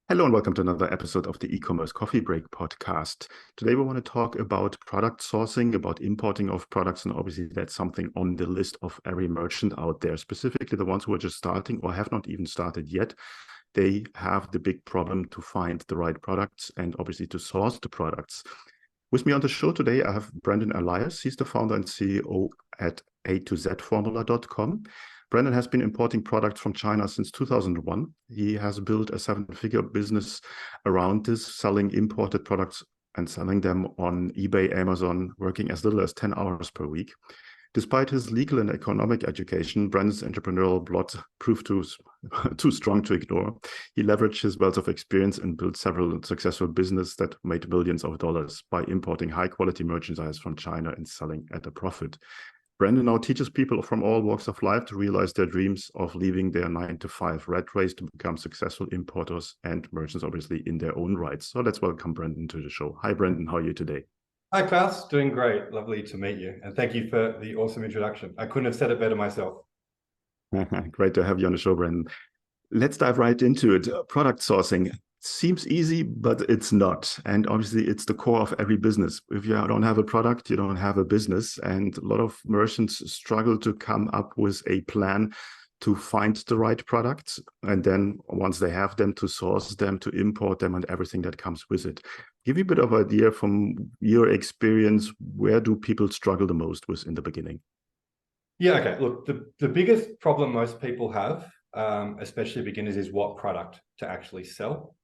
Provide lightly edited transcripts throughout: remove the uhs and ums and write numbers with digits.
Hello and welcome to another episode of the e-commerce coffee break podcast. Today we want to talk about product sourcing, about importing of products, and obviously that's something on the list of every merchant out there, specifically the ones who are just starting or have not even started yet. They have the big problem to find the right products and obviously to source the products. With me on the show today, I have Brendan Elias. He's the founder and CEO at atozformula.com. Brendan has been importing products from China since 2001. He has built a seven-figure business around this, selling imported products and selling them on eBay, Amazon, working as little as 10 hours per week. Despite his legal and economic education, Brendan's entrepreneurial blood proved too strong to ignore. He leveraged his wealth of experience and built several successful businesses that made millions of dollars by importing high-quality merchandise from China and selling at a profit. Brendan now teaches people from all walks of life to realize their dreams of leaving their 9-to-5 rat race to become successful importers and merchants, obviously, in their own rights. So let's welcome Brendan to the show. Hi, Brendan. How are you today? Hi, Klaus. Doing great. Lovely to meet you. And thank you for the awesome introduction. I couldn't have said it better myself. Great to have you on the show, Brendan. Let's dive right into it. Product sourcing seems easy, but it's not. And obviously, it's the core of every business. If you don't have a product, you don't have a business. And a lot of merchants struggle to come up with a plan to find the right products. And then once they have them, to source them, to import them, and everything that comes with it. Give me a bit of idea from your experience, where do people struggle the most with in the beginning? Yeah, okay. Look, the biggest problem most people have, especially beginners, is what product to actually sell.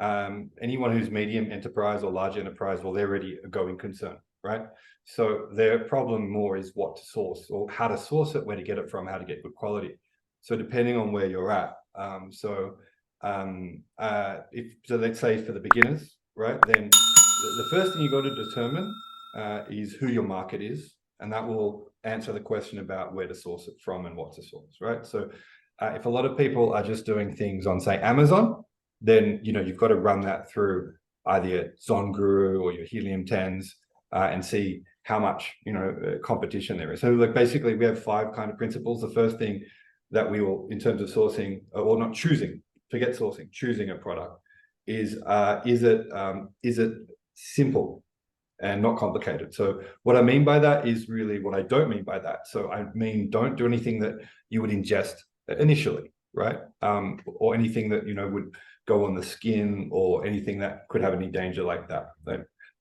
Anyone who's medium enterprise or large enterprise, well, they're already a going concern, right? So their problem more is what to source or how to source it, where to get it from, how to get good quality. So depending on where you're at. So let's say for the beginners, right, then the first thing you got to determine is who your market is, and that will answer the question about where to source it from and what to source, right? So if a lot of people are just doing things on, say, Amazon, then you've got to run that through either your Zonguru or your Helium 10s and see how much competition there is. So like basically we have 5 kind of principles. The first thing that we will, in terms of sourcing, or not choosing, forget sourcing, choosing a product, is it simple and not complicated? So what I mean by that is really what I don't mean by that. So I mean, don't do anything that you would ingest initially, right? Or anything that would go on the skin, or anything that could have any danger like that.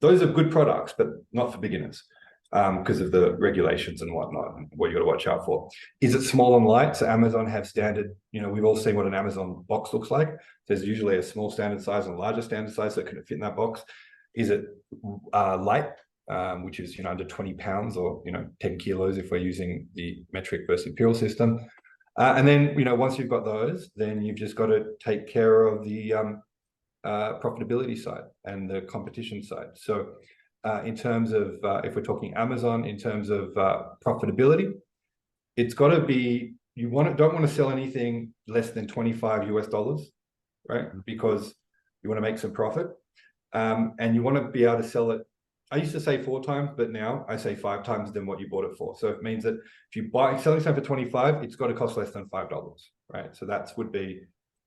Those are good products, but not for beginners, because of the regulations and whatnot, and what you got to watch out for. Is it small and light? So Amazon have standard, we've all seen what an Amazon box looks like. There's usually a small standard size and a larger standard size that can fit in that box. Is it light, which is under 20 pounds or 10 kilos if we're using the metric versus imperial system? And then once you've got those, then you've just got to take care of the profitability side and the competition side. So in terms of if we're talking Amazon, in terms of profitability, it's got to be, don't want to sell anything less than $25 US, right? Because you want to make some profit. And you want to be able to sell it. I used to say 4 times, but now I say 5 times than what you bought it for. So it means that if you selling something for 25, it's got to cost less than $5, right? So that would be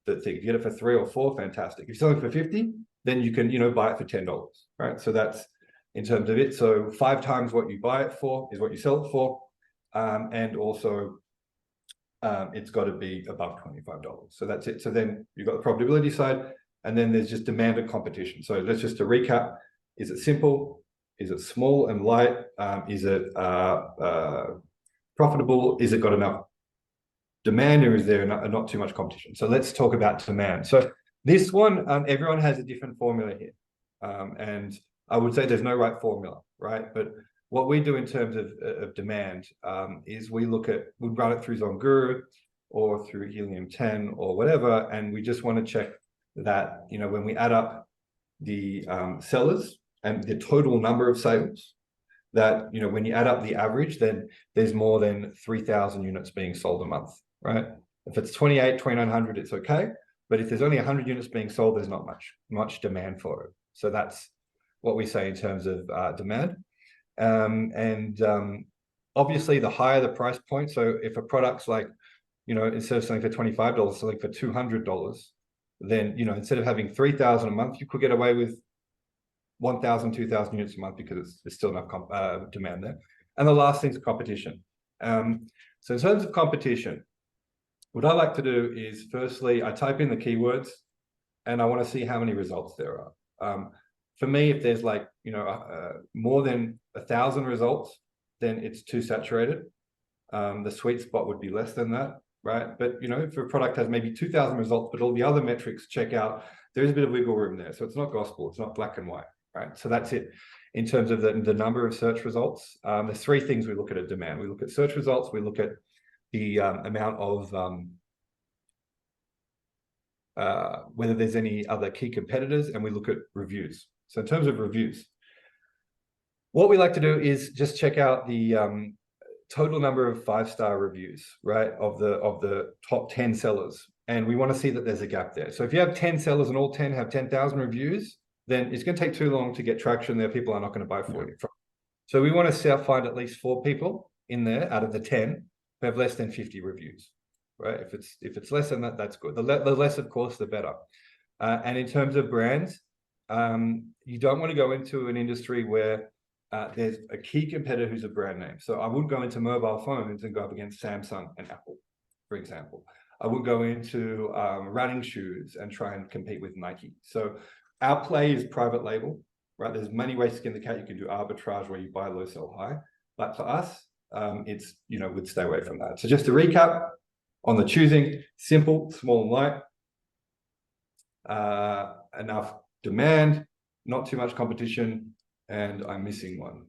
the thing. If you get it for 3 or 4, fantastic. If you're selling for 50, then you can buy it for $10, right? So that's in terms of it. So 5 times what you buy it for is what you sell it for, and also it's got to be above $25. So that's it. So then you've got the profitability side, and then there's just demand and competition. So let's just to recap: is it simple? Is it small and light? Is it profitable? Is it got enough demand, or is there not too much competition? So let's talk about demand. So this one, everyone has a different formula here. And I would say there's no right formula, right? But what we do in terms of demand is we run it through Zonguru or through Helium 10 or whatever, and we just want to check that, when we add up the sellers and the total number of sales, that when you add up the average, then there's more than 3,000 units being sold a month, right? If it's 2,900, it's okay. But if there's only 100 units being sold, there's not much demand for it. So that's what we say in terms of demand. Obviously, the higher the price point. So if a product's like, instead of selling for $25, selling for $200, then, instead of having 3,000 a month, you could get away with 1,000, 2,000 units a month because there's still enough demand there. And the last thing is competition. So in terms of competition, what I like to do is, firstly, I type in the keywords and I want to see how many results there are. For me, if there's like, more than 1,000 results, then it's too saturated. The sweet spot would be less than that, right? But, if a product has maybe 2,000 results, but all the other metrics check out, there's a bit of wiggle room there. So it's not gospel, it's not black and white, right? So that's it. In terms of the number of search results, there's three things we look at demand. We look at search results, we look at the amount of whether there's any other key competitors, and we look at reviews. So in terms of reviews, what we like to do is just check out the total number of 5-star reviews, right, of the top 10 sellers. And we want to see that there's a gap there. So if you have 10 sellers and all 10 have 10,000 reviews, then it's going to take too long to get traction there. People are not going to buy for you. So we want to find at least 4 people in there out of the 10 who have less than 50 reviews, right? If it's less than that, that's good. The less, of course, the better. And in terms of brands, you don't want to go into an industry where there's a key competitor who's a brand name. So I wouldn't go into mobile phones and go up against Samsung and Apple, for example. I would go into running shoes and try and compete with Nike. So our play is private label, right? There's many ways to skin the cat. You can do arbitrage where you buy low, sell high. But for us, it's, we'd stay away from that. So just to recap on the choosing, simple, small and light, enough demand, not too much competition, and I'm missing one.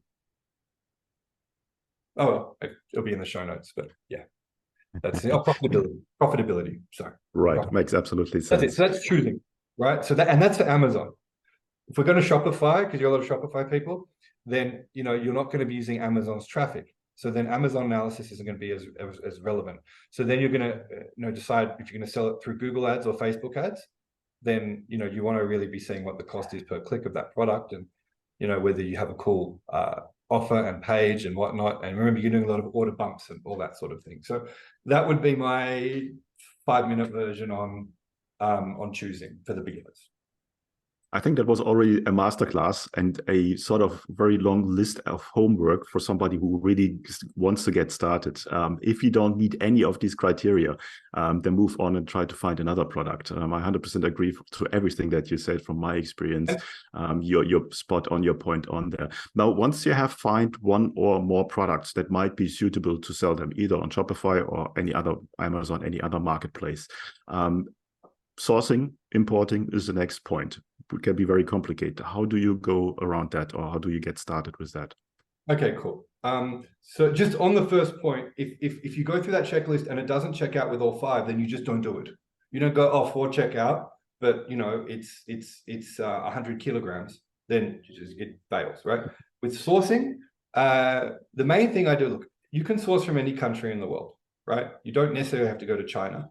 Oh, well, it'll be in the show notes, but yeah, that's it. Oh, profitability. Sorry. Right, makes absolutely sense. That's it. So that's choosing, right? So that's for Amazon. If we're going to Shopify, because you're a lot of Shopify people, then you're not going to be using Amazon's traffic. So then Amazon analysis isn't going to be as relevant. So then you're going to decide if you're going to sell it through Google ads or Facebook ads. Then you want to really be seeing what the cost is per click of that product, and whether you have a cool offer and page and whatnot. And remember, you're doing a lot of order bumps and all that sort of thing. So that would be my 5-minute version on choosing for the beginners. I think that was already a masterclass and a sort of very long list of homework for somebody who really wants to get started. If you don't meet any of these criteria, then move on and try to find another product. I 100% agree to everything that you said from my experience. You're spot on your point on there. Now, once you have found one or more products that might be suitable to sell them either on Shopify or any other Amazon, any other marketplace, sourcing, importing is the next point. It can be very complicated. How do you go around that, or how do you get started with that? Okay, cool. So just on the first point, if you go through that checklist and it doesn't check out with all 5, then you just don't do it. You don't go, 4 check out, but it's 100 kilograms, then it fails, right? With sourcing, the main thing I do, look, you can source from any country in the world, right? You don't necessarily have to go to China.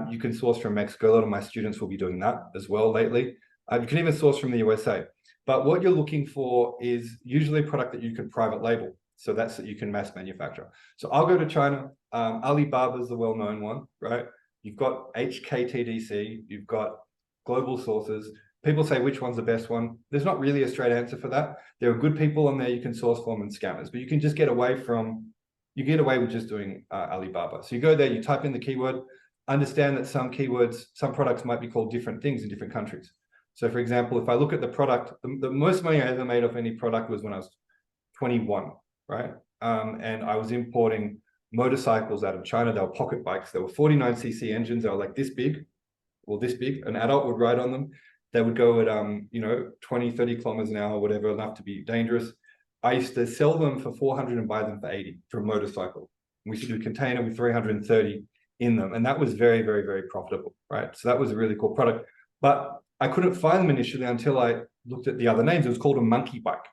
You can source from Mexico. A lot of my students will be doing that as well lately. You can even source from the USA. But what you're looking for is usually a product that you can private label. So that's that you can mass manufacture. So I'll go to China. Alibaba is the well-known one, right? You've got HKTDC. You've got global sources. People say, which one's the best one? There's not really a straight answer for that. There are good people on there you can source from and scammers, but you can just get away with just doing Alibaba. So you go there, you type in the keyword, understand that some keywords, some products might be called different things in different countries. So for example, if I look at the product, the most money I ever made off any product was when I was 21, right? And I was importing motorcycles out of China. They were pocket bikes. They were 49cc engines. They were like this big, well, this big. An adult would ride on them. They would go at, 20, 30 kilometers an hour, whatever, enough to be dangerous. I used to sell them for 400 and buy them for 80 for a motorcycle. We used to do a container with 330 in them. And that was very, very, very profitable, right? So that was a really cool product. But I couldn't find them initially until I looked at the other names. It was called a monkey bike.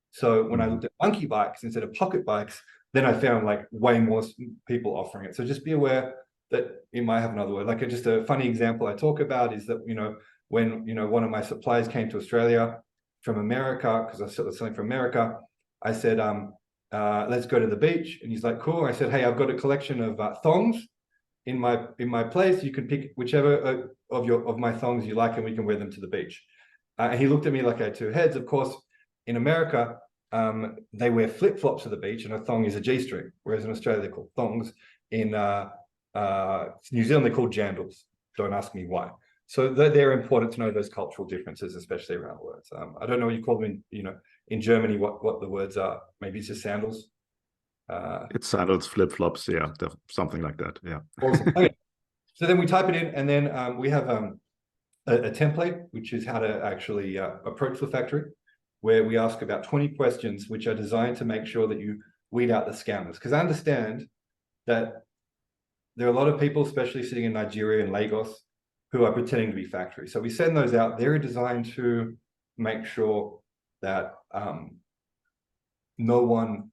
So when I looked at monkey bikes instead of pocket bikes, then I found like way more people offering it. So just be aware that it might have another word. Like just a funny example I talk about is that, when, one of my suppliers came to Australia from America, because I was selling from America, I said, let's go to the beach. And he's like, cool. I said, hey, I've got a collection of thongs in my place, you can pick whichever of my thongs you like, and we can wear them to the beach. And he looked at me like I had two heads. Of course, in America, they wear flip-flops to the beach, and a thong is a G-string, whereas in Australia they're called thongs. In New Zealand they're called jandals. Don't ask me why. So they're important to know those cultural differences, especially around words. I don't know what you call them in Germany, what the words are. Maybe it's just sandals. It's sandals, flip-flops, yeah, something like that, yeah. Awesome. Okay. So then we type it in, and then we have a template, which is how to actually approach the factory, where we ask about 20 questions, which are designed to make sure that you weed out the scammers. Because I understand that there are a lot of people, especially sitting in Nigeria and Lagos, who are pretending to be factories. So we send those out. They're designed to make sure that no one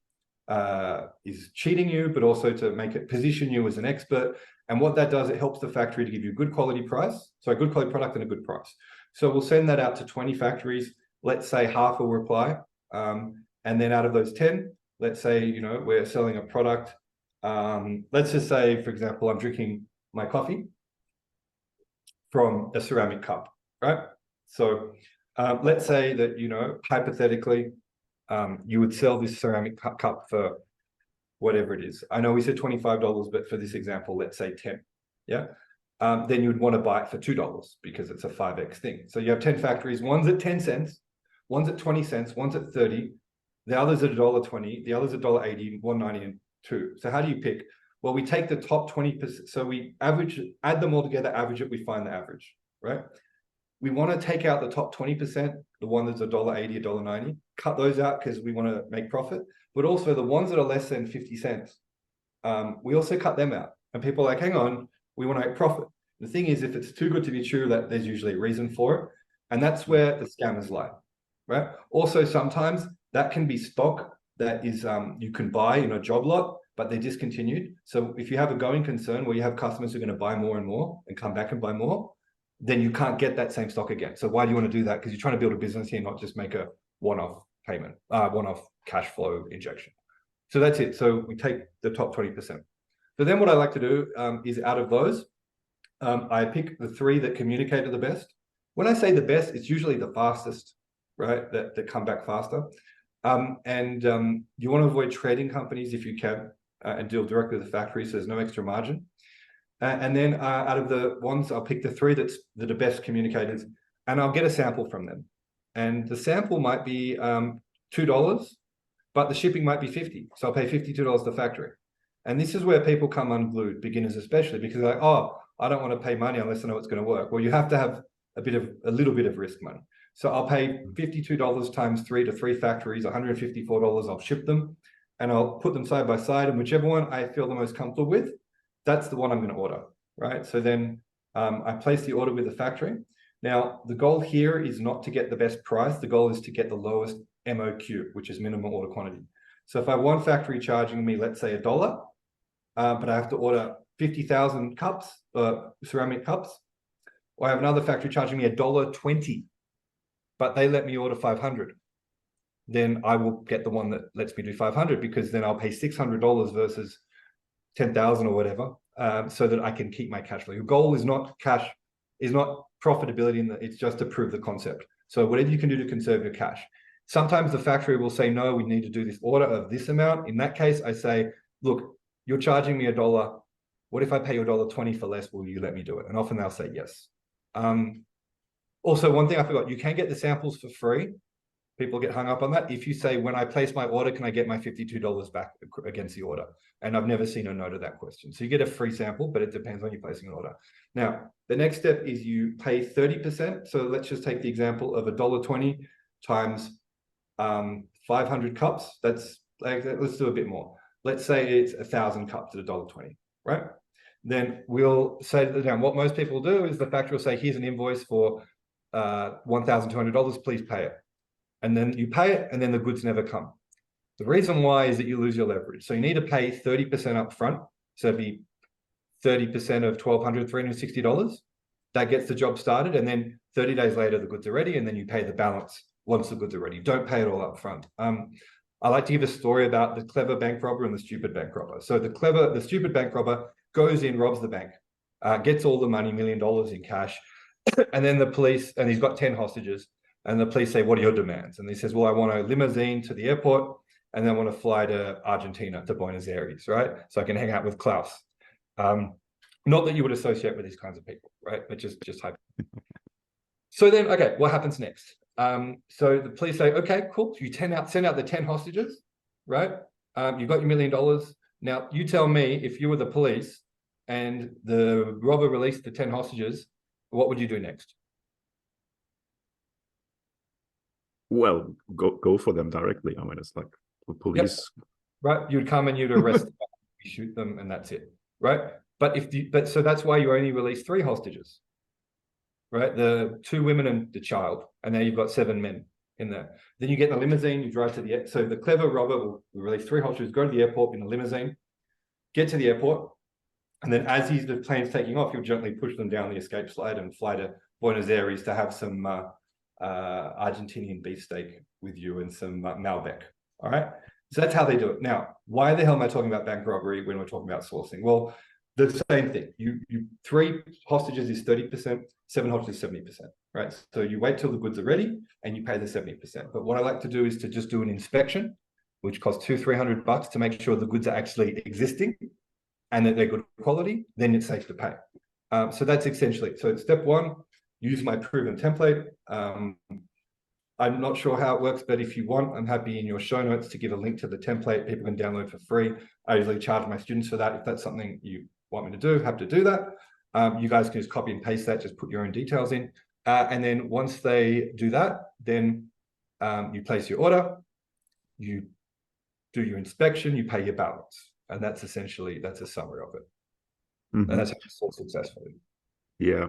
is cheating you, but also to make it position you as an expert. And what that does, it helps the factory to give you a good quality price. So a good quality product and a good price. So we'll send that out to 20 factories. Let's say half will reply. And then out of those 10, let's say, we're selling a product. Let's just say, for example, I'm drinking my coffee from a ceramic cup, right? So let's say that, hypothetically, you would sell this ceramic cup for whatever it is. I know we said $25, but for this example, let's say 10. Yeah. Then you would want to buy it for $2 because it's a 5x thing. So you have 10 factories, one's at 10 cents, one's at 20 cents, one's at 30, the other's at $1.20, the other's at $1.80, $1.90, and $2. So how do you pick? Well, we take the top 20%. So we add them all together, average it, we find the average, right? We want to take out the top 20%, the one that's $1.80, $1.90, cut those out because we want to make profit. But also the ones that are less than 50 cents, we also cut them out. And people are like, hang on, we want to make profit. The thing is, if it's too good to be true, that there's usually a reason for it. And that's where the scammers lie, right? Also, sometimes that can be stock that is you can buy in a job lot, but they're discontinued. So if you have a going concern where you have customers who are going to buy more and more and come back and buy more, then you can't get that same stock again. So why do you want to do that? Because you're trying to build a business here, not just make a one-off payment, one-off cash flow injection. So that's it. So we take the top 20%. So then what I like to do is out of those, I pick the 3 that communicate the best. When I say the best, it's usually the fastest, right? That come back faster. You want to avoid trading companies if you can and deal directly with the factory, so there's no extra margin. And then out of the ones, I'll pick the 3 that are best communicators, and I'll get a sample from them. And the sample might be $2, but the shipping might be $50. So I'll pay $52 to the factory. And this is where people come unglued, beginners especially, because they're like, oh, I don't want to pay money unless I know it's going to work. Well, you have to have a little bit of risk money. So I'll pay $52 times 3 to 3 factories, $154. I'll ship them, and I'll put them side by side. And whichever one I feel the most comfortable with, that's the one I'm going to order, right? So then I place the order with the factory. Now, the goal here is not to get the best price. The goal is to get the lowest MOQ, which is minimum order quantity. So if I have one factory charging me, let's say $1, but I have to order 50,000 cups, ceramic cups, or I have another factory charging me $1.20, but they let me order 500, then I will get the one that lets me do 500, because then I'll pay $600 versus 10,000 or whatever, so that I can keep my cash flow. Your goal is not cash, is not profitability, it's just to prove the concept. So whatever you can do to conserve your cash. Sometimes the factory will say, no, we need to do this order of this amount. In that case, I say, look, you're charging me $1. What if I pay you $1.20 for less? Will you let me do it? And often they'll say yes. Also, one thing I forgot, you can get the samples for free. People get hung up on that. If you say, when I place my order, can I get my $52 back against the order? And I've never seen a no to that question. So you get a free sample, but it depends on you placing an order. Now, the next step is you pay 30%. So let's just take the example of $1.20 times 500 cups. That's like, let's do a bit more. Let's say it's 1,000 cups at $1.20, right? Then we'll say that down. What most people do is the factory will say, here's an invoice for $1,200, please pay it. And then you pay it, and then the goods never come. The reason why is that you lose your leverage. So you need to pay 30% up front. So it'd be 30% of $1,200, $360. That gets the job started. And then 30 days later, the goods are ready. And then you pay the balance once the goods are ready. Don't pay it all up front. I like to give a story about the clever bank robber and the stupid bank robber. So the stupid bank robber goes in, robs the bank, gets all the money, $1 million in cash. And then the police, and he's got 10 hostages. And the police say, what are your demands? And he says, well, I want a limousine to the airport, and then I want to fly to Argentina, to Buenos Aires, right? So I can hang out with Klaus. Not that you would associate with these kinds of people, right? But just hype. So then, okay, what happens next? So the police say, okay, cool. You send out the 10 hostages, right? You've got your $1 million. Now you tell me, if you were the police and the robber released the 10 hostages, what would you do next? Well, go for them directly. I mean, it's like the police. Yep. Right, you'd come and you'd arrest them, you shoot them, and that's it, right? But so that's why you only release 3 hostages, right? The 2 women and the child, and now you've got 7 men in there. Then you get in a limousine, you drive to the, so the clever robber will release 3 hostages, go to the airport in a limousine, get to the airport, and then as the plane's taking off, you'll gently push them down the escape slide and fly to Buenos Aires to have some Argentinian beefsteak with you and some Malbec, all right? So that's how they do it. Now, why the hell am I talking about bank robbery when we're talking about sourcing? Well, the same thing. You 3 hostages is 30%, 7 hostages is 70%, right? So you wait till the goods are ready and you pay the 70%. But what I like to do is to just do an inspection, which costs $200-300 to make sure the goods are actually existing and that they're good quality. Then it's safe to pay. So that's essentially. So step 1, use my proven template. I'm not sure how it works, but if you want, I'm happy in your show notes to give a link to the template people can download for free. I usually charge my students for that. If that's something you want me to do, have to do that. You guys can just copy and paste that, just put your own details in. And then once they do that, then you place your order, you do your inspection, you pay your balance. And that's essentially, that's a summary of it. And that's how you source successfully. Yeah.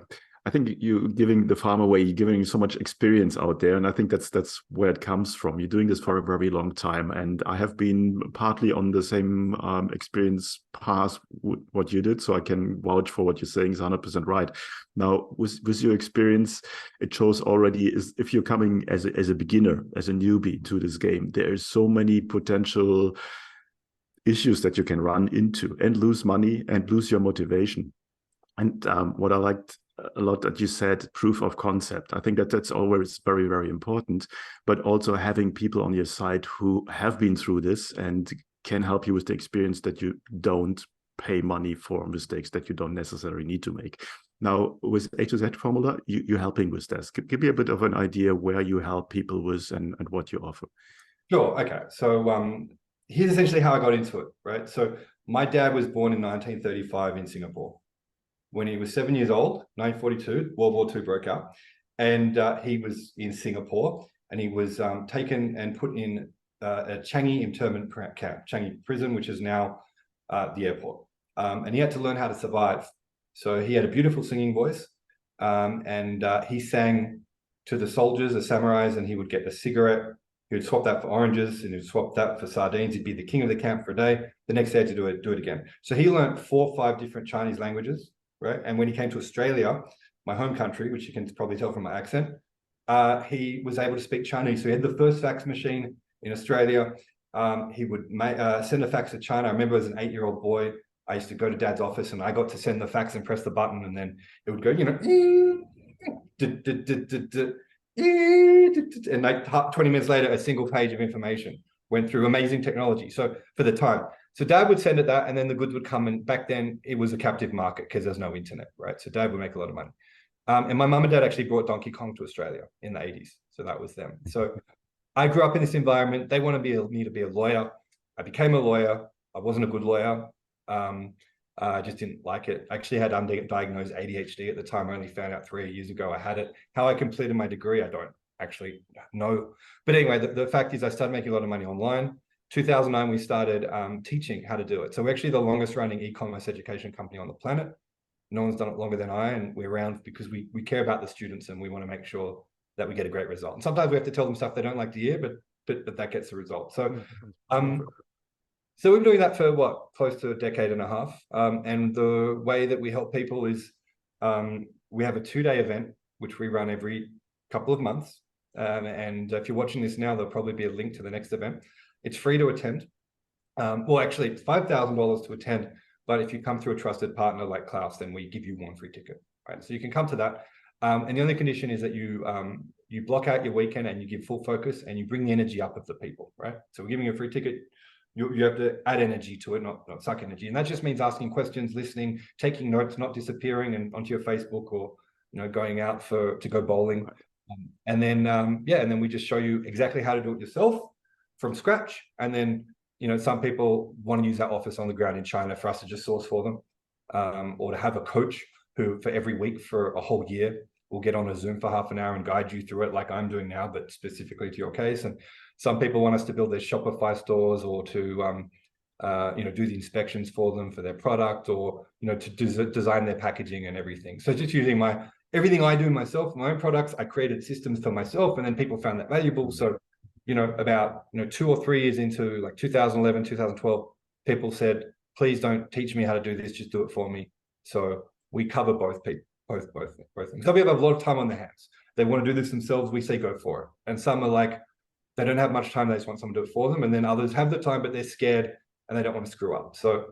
I think you're giving the farm away, you're giving so much experience out there. And I think that's where it comes from. You're doing this for a very long time. And I have been partly on the same experience path with what you did. So I can vouch for what you're saying is 100% right. Now, with your experience, it shows already is if you're coming as a beginner, as a newbie to this game, there are so many potential issues that you can run into and lose money and lose your motivation. And what I liked a lot that you said, proof of concept. I think that's always very, very important, but also having people on your side who have been through this and can help you with the experience that you don't pay money for mistakes that you don't necessarily need to make. Now, with atozformula, you're helping with this. Give me a bit of an idea where you help people with and what you offer. Sure. Okay. So here's essentially how I got into it, right? So my dad was born in 1935 in Singapore. When he was 7 years old, 1942, World War II broke out, and he was in Singapore, and he was taken and put in a Changi internment camp, Changi prison, which is now the airport. And he had to learn how to survive. So he had a beautiful singing voice, and he sang to the soldiers, the samurais, and he would get a cigarette. He would swap that for oranges, and he would swap that for sardines. He'd be the king of the camp for a day. The next day to do it again. So he learned 4 or 5 different Chinese languages. Right. And when he came to Australia, my home country, which you can probably tell from my accent, he was able to speak Chinese. So he had the first fax machine in Australia. He would send a fax to China. I remember as an 8-year-old boy, I used to go to dad's office and I got to send the fax and press the button, and then it would go, and like 20 minutes later, a single page of information went through. Amazing technology. So for the time. So dad would send it that, and then the goods would come. And back then it was a captive market because there's no internet, right? So dad would make a lot of money. And my mum and dad actually brought Donkey Kong to Australia in the 80s. So that was them. So I grew up in this environment. They wanted me to be a lawyer. I became a lawyer. I wasn't a good lawyer. I just didn't like it. I actually had undiagnosed ADHD at the time. I only found out 3 years ago I had it. How I completed my degree, I don't actually know. But anyway, the fact is I started making a lot of money online. 2009, we started teaching how to do it. So we're actually the longest running e-commerce education company on the planet. No one's done it longer than I, and we're around because we care about the students and we want to make sure that we get a great result. And sometimes we have to tell them stuff they don't like to hear, but that gets the result. So so we've been doing that for what, close to a decade and a half. And the way that we help people is we have a 2-day event, which we run every couple of months. And if you're watching this now, there'll probably be a link to the next event. It's free to attend. Well, actually, it's $5,000 to attend But if you come through a trusted partner like Klaus, then we give you one free ticket, right? So you can come to that. And the only condition is that you block out your weekend and you give full focus and you bring the energy up of the people, right? So we're giving you a free ticket. You have to add energy to it, not suck energy. And that just means asking questions, listening, taking notes, not disappearing and onto your Facebook or, going out to go bowling. And then we just show you exactly how to do it yourself from scratch. And then, some people want to use our office on the ground in China for us to just source for them, or to have a coach who for every week for a whole year will get on a Zoom for half an hour and guide you through it like I'm doing now, but specifically to your case. And some people want us to build their Shopify stores or to do the inspections for them for their product, or to design their packaging and everything. So just using everything I do myself, my own products, I created systems for myself, and then people found that valuable. So about 2 or 3 years into like 2011, 2012, people said, please don't teach me how to do this, just do it for me. So we cover both things. Some people have a lot of time on their hands. They want to do this themselves. We say go for it. And some are like, they don't have much time. They just want someone to do it for them. And then others have the time, but they're scared and they don't want to screw up. So,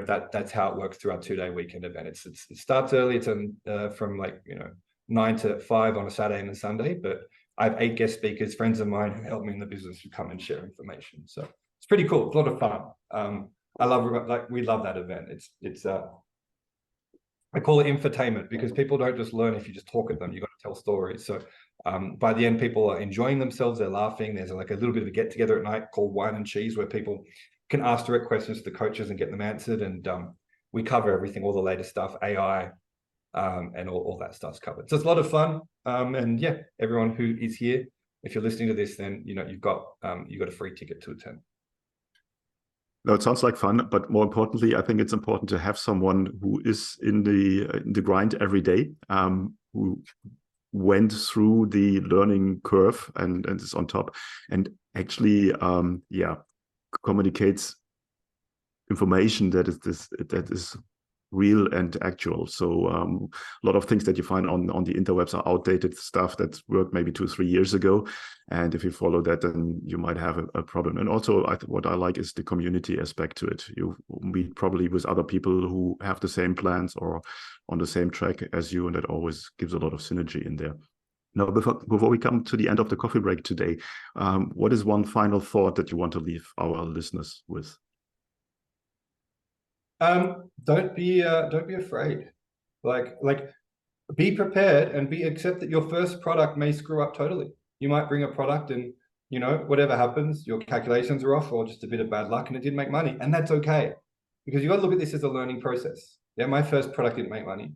that's how it works through our 2-day weekend event. It starts early. It's from 9 to 5 on a Saturday and a Sunday, but I have 8 guest speakers, friends of mine who help me in the business, who come and share information. So it's pretty cool. It's a lot of fun. We love that event. It's I call it infotainment, because people don't just learn if you just talk at them. You've got to tell stories. So by the end, people are enjoying themselves. They're laughing. There's like a little bit of a get together at night called Wine and Cheese, where people can ask direct questions to the coaches and get them answered. And we cover everything, all the latest stuff, AI, and all that stuff's covered. So it's a lot of fun. And yeah, everyone who is here, if you're listening to this, then you've got a free ticket to attend. No, it sounds like fun, but more importantly, I think it's important to have someone who is in the grind every day, who went through the learning curve and is on top, and actually, communicates information that is real and actual. So a lot of things that you find on the interwebs are outdated stuff that worked maybe 2-3 years ago, and if you follow that, then you might have a problem. And also what I like is the community aspect to it. You meet probably with other people who have the same plans or on the same track as you, and that always gives a lot of synergy in there. Now, before we come to the end of the coffee break today, what is one final thought that you want to leave our listeners with? Don't be afraid. Like be prepared and accept that your first product may screw up totally. You might bring a product and whatever happens, your calculations are off or just a bit of bad luck and it didn't make money, and that's okay, because you got to look at this as a learning process. Yeah, my first product didn't make money,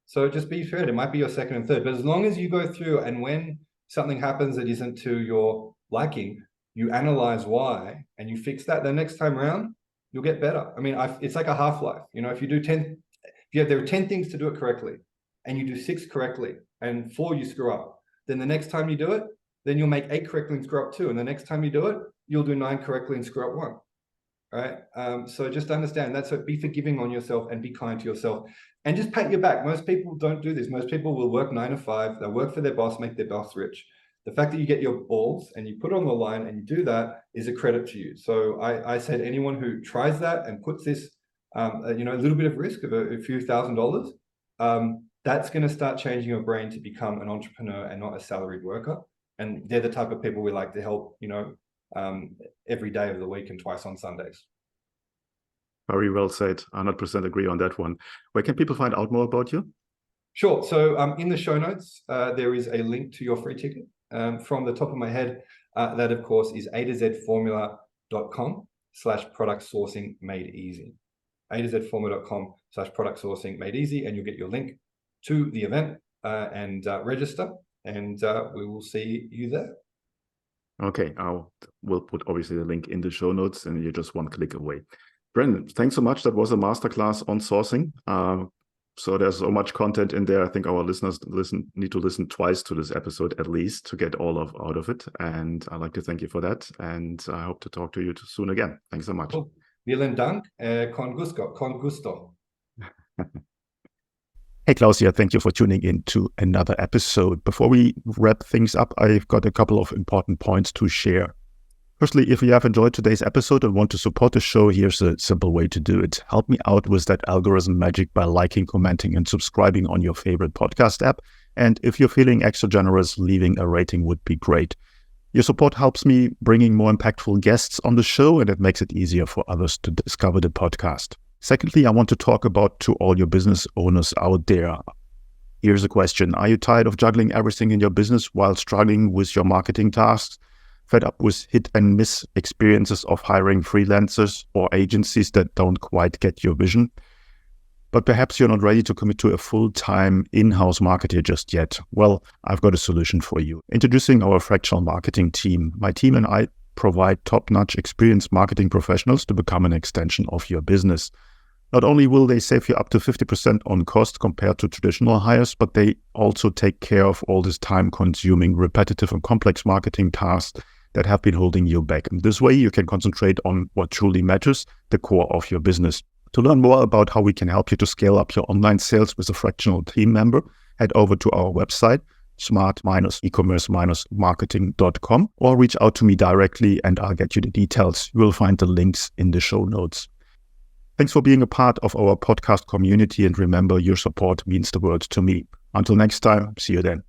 so just be prepared. It might be your second and third, but as long as you go through, and when something happens that isn't to your liking, you analyze why and you fix that, the next time around you'll get better. I mean, it's like a half-life. If you do 10, there are 10 things to do it correctly, and you do 6 correctly, and 4 you screw up. Then the next time you do it, then you'll make 8 correctly and screw up 2, and the next time you do it, you'll do 9 correctly and screw up 1. Right? So just understand that's it. Be forgiving on yourself and be kind to yourself, and just pat your back. Most people don't do this. Most people will work 9 to 5. They'll work for their boss, make their boss rich. The fact that you get your balls and you put it on the line and you do that is a credit to you. So I said anyone who tries that and puts this, a little bit of risk of a few $1,000s, that's going to start changing your brain to become an entrepreneur and not a salaried worker. And they're the type of people we like to help, every day of the week and twice on Sundays. Very well said. 100% agree on that one. Where can people find out more about you? Sure. So in the show notes, there is a link to your free ticket. From the top of my head, that of course is atozformula.com/product sourcing made easy. atozformula.com/product sourcing made easy, and you'll get your link to the event and register, and we will see you there. Okay, we'll put obviously the link in the show notes, and you're just one click away. Brendan, thanks so much. That was a masterclass on sourcing. So there's so much content in there. I think our listeners need to listen twice to this episode at least to get all out of it. And I'd like to thank you for that. And I hope to talk to you soon again. Thanks so much. Cool. Vielen Dank. Con gusto. Hey, Klaus here. Thank you for tuning in to another episode. Before we wrap things up, I've got a couple of important points to share. Firstly, if you have enjoyed today's episode and want to support the show, here's a simple way to do it. Help me out with that algorithm magic by liking, commenting, and subscribing on your favorite podcast app. And if you're feeling extra generous, leaving a rating would be great. Your support helps me bringing more impactful guests on the show, and it makes it easier for others to discover the podcast. Secondly, I want to talk about to all your business owners out there. Here's a question. Are you tired of juggling everything in your business while struggling with your marketing tasks? Fed up with hit and miss experiences of hiring freelancers or agencies that don't quite get your vision? But perhaps you're not ready to commit to a full-time in-house marketer just yet. Well, I've got a solution for you. Introducing our fractional marketing team. My team and I provide top-notch experienced marketing professionals to become an extension of your business. Not only will they save you up to 50% on cost compared to traditional hires, but they also take care of all this time-consuming, repetitive and complex marketing tasks that have been holding you back. And this way, you can concentrate on what truly matters, the core of your business. To learn more about how we can help you to scale up your online sales with a fractional team member, head over to our website, smart-ecommerce-marketing.com, or reach out to me directly and I'll get you the details. You will find the links in the show notes. Thanks for being a part of our podcast community, and remember, your support means the world to me. Until next time, see you then.